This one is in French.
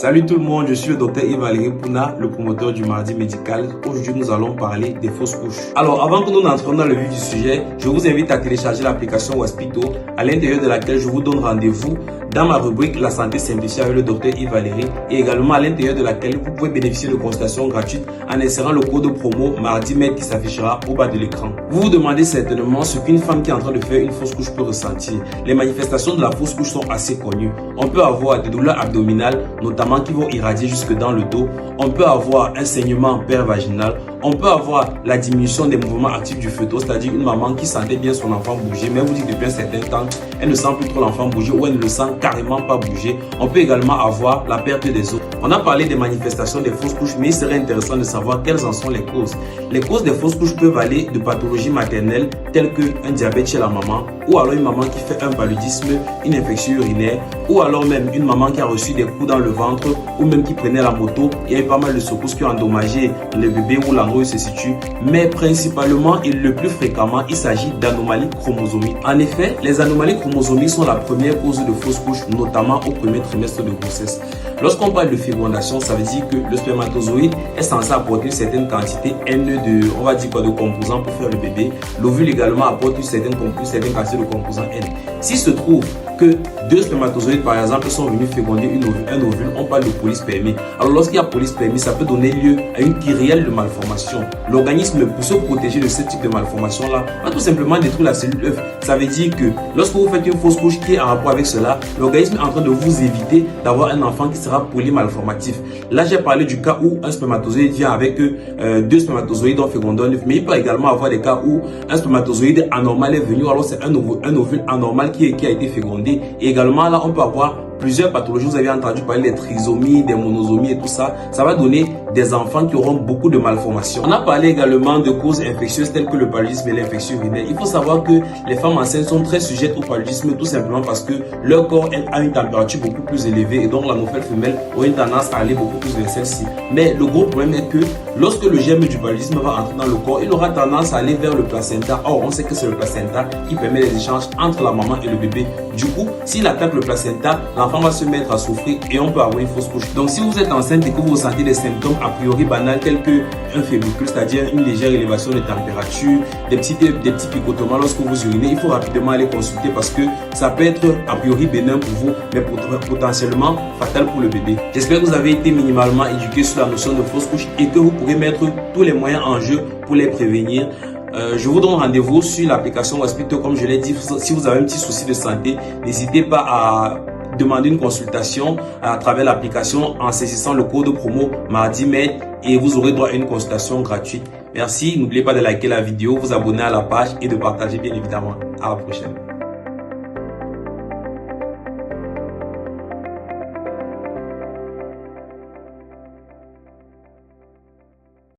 Salut tout le monde, je suis le docteur Yves-Valérie Pouna, le promoteur du mardi médical. Aujourd'hui, nous allons parler des fausses couches. Alors, avant que nous n'entrions dans le vif du sujet, je vous invite à télécharger l'application Waspito, à l'intérieur de laquelle je vous donne rendez-vous dans ma rubrique La santé simplifiée avec le docteur Yves-Valérie et également à l'intérieur de laquelle vous pouvez bénéficier de consultations gratuites en insérant le code promo MardiMed qui s'affichera au bas de l'écran. Vous vous demandez certainement ce qu'une femme qui est en train de faire une fausse couche peut ressentir. Les manifestations de la fausse couche sont assez connues. On peut avoir des douleurs abdominales, notamment qui vont irradier jusque dans le dos. On peut avoir un saignement pervaginal. On peut avoir la diminution des mouvements actifs du fœtus, c'est-à-dire une maman qui sentait bien son enfant bouger, mais vous dites depuis un certain temps, elle ne sent plus trop l'enfant bouger ou elle ne le sent carrément pas bouger. On peut également avoir la perte des os. On a parlé des manifestations des fausses couches, mais il serait intéressant de savoir quelles en sont les causes. Les causes des fausses couches peuvent aller de pathologies maternelles telles qu'un diabète chez la maman, ou alors une maman qui fait un paludisme, une infection urinaire, ou alors même une maman qui a reçu des coups dans le ventre, ou même qui prenait la moto. Il y a eu pas mal de secousses qui ont endommagé le bébé où l'endroit où il se situe, mais principalement et le plus fréquemment, il s'agit d'anomalies chromosomiques. En effet, les anomalies chromosomiques sont la première cause de fausse couche, notamment au premier trimestre de grossesse. Lorsqu'on parle de fécondation, ça veut dire que le spermatozoïde est censé apporter une certaine quantité N de, on va dire quoi, de composants pour faire le bébé. L'ovule également apporte une certaine quantité de composants N. S'il se trouve que deux spermatozoïdes, par exemple, sont venus féconder un ovule, on parle de polyspermie. Alors, lorsqu'il y a polyspermie, ça peut donner lieu à une kyrielle de malformation. L'organisme, pour se protéger de ce type de malformation-là, va tout simplement détruire la cellule œuf. Ça veut dire que lorsque vous faites une fausse couche qui est en rapport avec cela, l'organisme est en train de vous éviter d'avoir un enfant qui sera polymalformatif. Là, j'ai parlé du cas où un spermatozoïde vient avec deux spermatozoïdes en fécondant un œuf, mais il peut également avoir des cas où un spermatozoïde anormal est venu, alors c'est un ovule anormal qui a été fécondé. Et également, là, on peut avoir plusieurs pathologies. Vous avez entendu parler des trisomies, des monosomies et tout ça. Ça va donner des enfants qui auront beaucoup de malformations. On a parlé également de causes infectieuses telles que le paludisme et l'infection urinaire. Il faut savoir que les femmes enceintes sont très sujettes au paludisme tout simplement parce que leur corps a une température beaucoup plus élevée et donc la nouvelle femelle a une tendance à aller beaucoup plus vers celle-ci. Mais le gros problème est que lorsque le germe du paludisme va entrer dans le corps, il aura tendance à aller vers le placenta. Or, on sait que c'est le placenta qui permet les échanges entre la maman et le bébé. Du coup, s'il attaque le placenta, l'enfant va se mettre à souffrir et on peut avoir une fausse couche. Donc, si vous êtes enceinte et que vous ressentez des symptômes a priori banals tels qu'un fébricule, c'est-à-dire une légère élévation de température, des petits picotements lorsque vous urinez, il faut rapidement aller consulter parce que ça peut être a priori bénin pour vous, mais potentiellement fatal pour le bébé. J'espère que vous avez été minimalement éduqué sur la notion de fausse couche et que vous pourrez mettre tous les moyens en jeu pour les prévenir. Je vous donne rendez-vous sur l'application Waspito. Comme je l'ai dit, si vous avez un petit souci de santé, n'hésitez pas à demander une consultation à travers l'application en saisissant le code promo MardiMed et vous aurez droit à une consultation gratuite. Merci, n'oubliez pas de liker la vidéo, vous abonner à la page et de partager bien évidemment. À la prochaine.